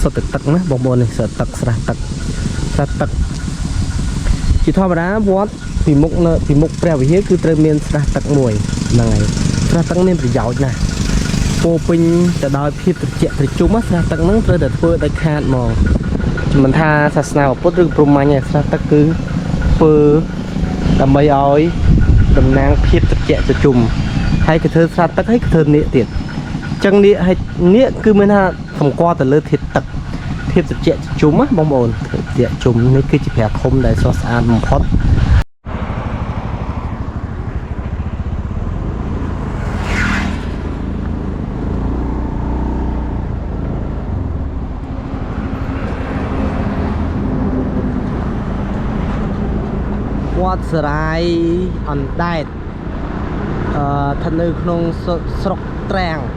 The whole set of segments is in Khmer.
สดตักนะบอบนี่สดตักสระตักchỉ thao đá vót thì mục bèo vì hết cứ trời miền sra tắc mùi là ngày sra tắc nên phải giàu nè cô pinจะđòi phết chạy thì chúng mất sra tắc nắng trời đợt phơi đại khát mò mình tha sạt nào bớt rừng prum mai nhỉ sra tắc cứ phơi đầm mây ói đầm nang phết chạy cho chùm hay cái thơ sra tắc hay cái thơ nịa tiệt chân nịa hay nịa cứ mới ha phòng qua từ lơ thịt tắc phết chạy chúng á bông ồn chạy chúng nên cứ chỉ phải thôm để so sánh một phút quạt sải ăn đai thân ư không sọc tràng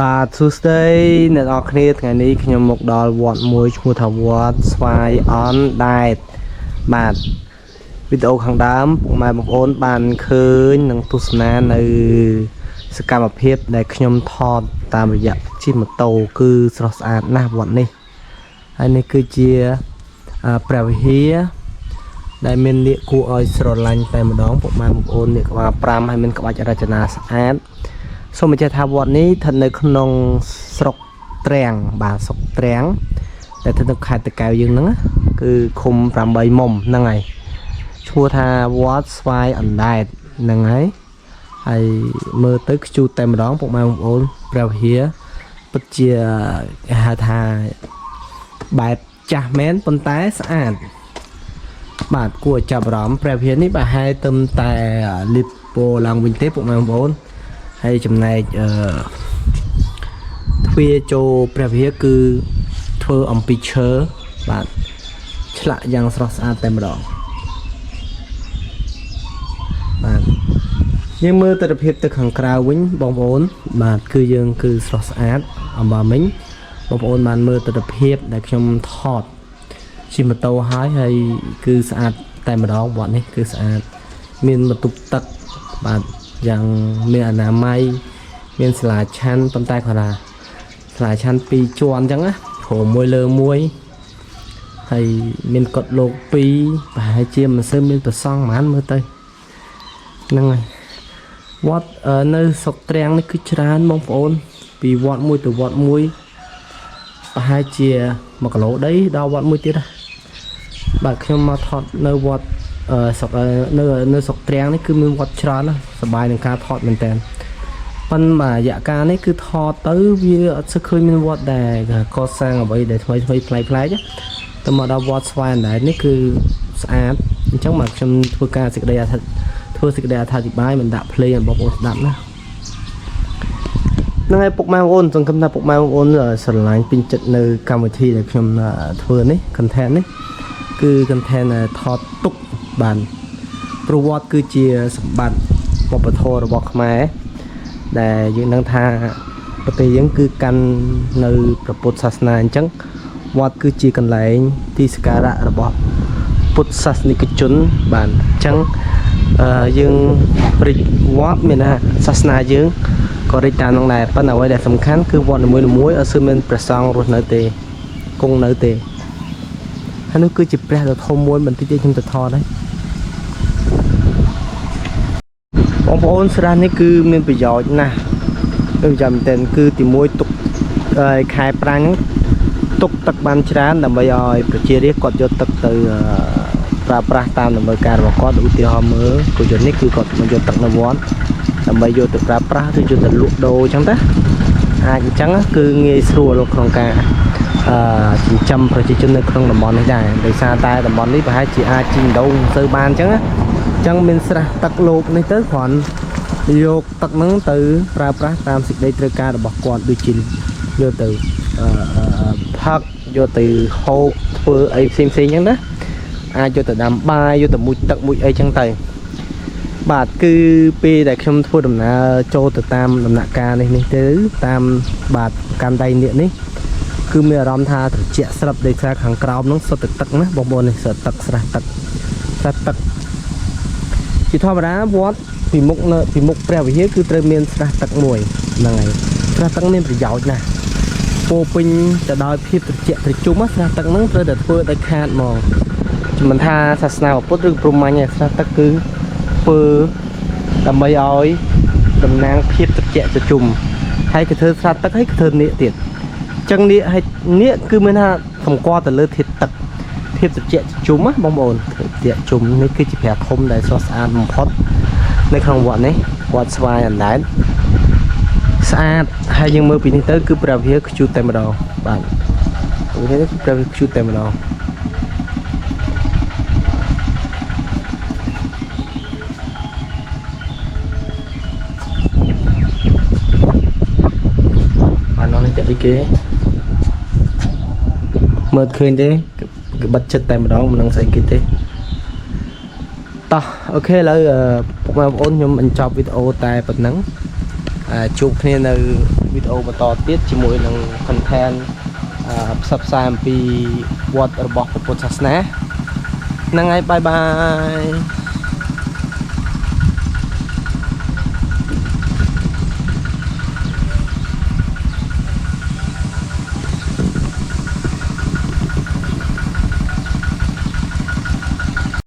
បាទសួស្តីអ្នកនរគ្នាថ្ងៃនេះខ្ញុំមកដល់វត្តមួយឈ្មោះថាវត្តស្វាយអនដែតបាទវីដេអូខាងដើមពុកម៉ែបងប្អូនបានឃើញនឹងទស្សនានៅសកម្មភាពដែលខ្ញុំថតតាមរយៈជិះម៉ូតូគឺស្រស់ស្អាតណាស់វត្តនេះហើយនេះគឺជាព្រះវិហារដែលមាននាគគួរឲ្យស្រឡាញ់តែម្ដងពុកម៉ែបងប្អូននាគក្បាល5ហើយមានក្បាច់រចនាស្អាតសូមបញ្ជាក់ថាវត្តនេះស្ថិតនៅក្នុងស្រុកទ្រាំងបាទស្រុកទ្រាំងតែស្ថិតនៅខេត្តតាកែវយើងហ្នឹងគឺឃុំ8មុំហ្នឹងហើយឈ្មោះថាវត្តស្វាយអណ្ដែតហ្នឹងហើយមើលទៅខ្ជូតតែម្ដងពុកម៉ែបងប្អូនព្រះវិហារពិតជាគេហៅថាបែបចាស់មែនប៉ុន្តែស្អាតបាទគួរចាប់អារម្មណ៍ព្រះវិហារនេះប្រហែលទៅតែលីបពោឡើងវិញទេពុកម៉ែបងប្អូនហើយចំណែកទ្វារចូលព្រះវិហារគឺធ្វើអំពីឈើបាទឆ្លាក់យ៉ាងស្រស់ស្អាតតែម្ដងបាទយើងមើលទស្សនវិជ្ជាទៅខាងក្រៅវិញបងប្អូនបាទគឺយើងគឺស្រស់ស្អាតអំបើមិញបងប្អូនបានមើលទស្សនវិជ្ជាដែលខ្ញុំថតជិះម៉ូតូហើយគឺស្អាតតែម្ដងវត្តនេះគឺស្អាតមានបន្ទប់ទឹកបាទយ៉ាងមានអនាម័យមានសាលាឆាន់ប៉ុន្តែគាត់ថាសាលាឆាន់2ជាន់អញ្ចឹងណាព្រោះមួយលើមួយហើយមានកុដលោក2ប្រហែលជាមិនសូវមានប្រសង់ហ្មងមើលទៅហ្នឹងហើយវត្តនៅស្រុកទ្រាំងនេះគឺច្រើនបងប្អូនពីវត្តមួយទៅវត្តមួយប្រហែលជា1គីឡូដីដល់វត្តមួយទៀតណាបាទខ្ញុំមកថតនៅវត្តស្រុកនៅស្រុកទ្រាំងនេះគឺមានវត្តច្រើនណាស់សប្បាយនឹងការថតមែនតើប៉ុន្តែរយៈកាលនេះគឺថតទៅវាអត់សូវឃើញមានវត្តដែលកសាងអ្វីដែលថ្មីប្លែកទៅមកដល់វត្តស្វាយអណ្ដែតនេះគឺស្អាតអញ្ចឹងមកខ្ញុំធ្វើសេចក្តីអធិប្បាយមិនដាក់ភ្លេងឲ្យបងប្អូនស្ដាប់ណាហ្នឹងហើយពុកម៉ែបងប្អូនសង្ឃឹមថាពុកម៉ែបងប្អូនស្រឡាញ់ពេញចិត្តនៅកម្មវិធីដែលខ្ញុំធ្វើនេះ content នេះគឺ content ថតទុកបានព្រោះវត្តគឺជាសម្បត្តិវប្បធម៌របស់ខ្មែរដែលយើងដឹងថាប្រទេសយើងគឺកាន់នៅព្រះពុទ្ធសាសនាអញ្ចឹងវត្តគឺជាកន្លែងទីសក្ការៈរបស់ពុទ្ធសាសនិកជនបានអញ្ចឹងយើងរិទ្ធវត្តមានថាសាសនាយើងក៏រិទ្ធតាមនឹងដែរប៉ុន្តែអ្វីដែលសំខាន់គឺវត្តនីមួយៗអត់សូវមានព្រះសង្ឃរស់នៅទេគង់នៅទេហើយនោះគឺជាព្រះដ៏ធំមួយបន្តិចទេខ្ញុំទៅថតហើយបងប្អូនស្រះនេះគឺមានប្រយោជន៍ណាស់គឺចាំមែនគឺទី1ទុកខែប្រាំងទុកទឹកបានច្រើនដើម្បីឲ្យប្រជារាស្ត្រគាត់យកទឹកទៅប្រើប្រាស់តាមតម្រូវការរបស់គាត់ឧទាហរណ៍មើលគូយន្តនេះគឺគាត់មកយកទឹកនៅវត្តដើម្បីយកទៅប្រើប្រាស់ឬយកទៅលក់ដូរអញ្ចឹងតាអាចអញ្ចឹងគឺងាយស្រួលក្នុងការចិញ្ចឹមប្រជាជននៅក្នុងតំបន់នេះដែរដោយសារតែតំបន់នេះប្រហែលជាអាចជីងដូងទៅបានអញ្ចឹងណាអញ្ចឹងមានស្រះទឹកលោកនេះទៅគ្រាន់យកទឹកហ្នឹងទៅប្រើប្រាស់តាមសេចក្តីត្រូវការរបស់គាត់ដូចជាយកទៅផឹកយកទៅហូបធ្វើអីផ្សេងៗអញ្ចឹងណាអាចយកទៅដាំបាយយកទៅមុជទឹកមុជអីចឹងទៅបាទគឺពេលដែលខ្ញុំធ្វើដំណើរចូលទៅតាមដំណាក់កាលនេះទៅតាមបាទកាន់ដៃនេះគឺមានអារម្មណ៍ថាត្រជាក់ស្រាប់ដោយសារខាងក្រោមហ្នឹងសុទ្ធតែទឹកណាបងប្អូននេះសុទ្ធទឹកស្រះទឹកជាធម្មតាវត្តពីមុខព្រះវិហារគឺត្រូវមានស្រះទឹកមួយហ្នឹងហើយស្រះទឹកមានប្រយោជន៍ណាស់ពោពេញទៅដោយភាពត្រជាក់ត្រជុំស្រះទឹកហ្នឹងត្រូវតែធ្វើឲ្យខាតហ្មងមិនថាសាសនាពុទ្ធឬព្រហ្មញ្ញស្រះទឹកគឺធ្វើដើម្បីឲ្យតំណាងភាពត្រជាក់ត្រជុំហើយគឺធ្វើស្រះទឹកហើយគឺធ្វើនាគទៀតអញ្ចឹងនាគគឺមានថាសម្គាល់ទៅលើធាតុទឹកភាពត្រជាក់ត្រជុំណាបងប្អូនត្រជាក់ជុំនេះគឺជាព្រះធំដែលស្រស់ស្អាតបំផុតនៅក្នុងវត្តនេះវត្តស្វាយអណ្ដែតស្អាតហើយយើងមើលពីនេះទៅគឺព្រះវិហារខ្ជូតតែម្ដងបាទនេះគឺព្រះវិហារខ្ជូតតែម្ដងបាទនោះនេះតែអីគេមើលឃើញទេគឺបិទចិត្តតែម្ដងមិននឹងស្អីគេទេតោះអូខេឥឡូវពុកម៉ែបងប្អូនខ្ញុំបញ្ចប់វីដេអូតែប៉ុណ្ណឹងជួបគ្នានៅ វីដេអូបន្តទៀតជាមួយនឹង content ផ្សព្វផ្សាយអំពីវត្តរបស់ពុទ្ធសាសនាហ្នឹងហើយបាយបាយ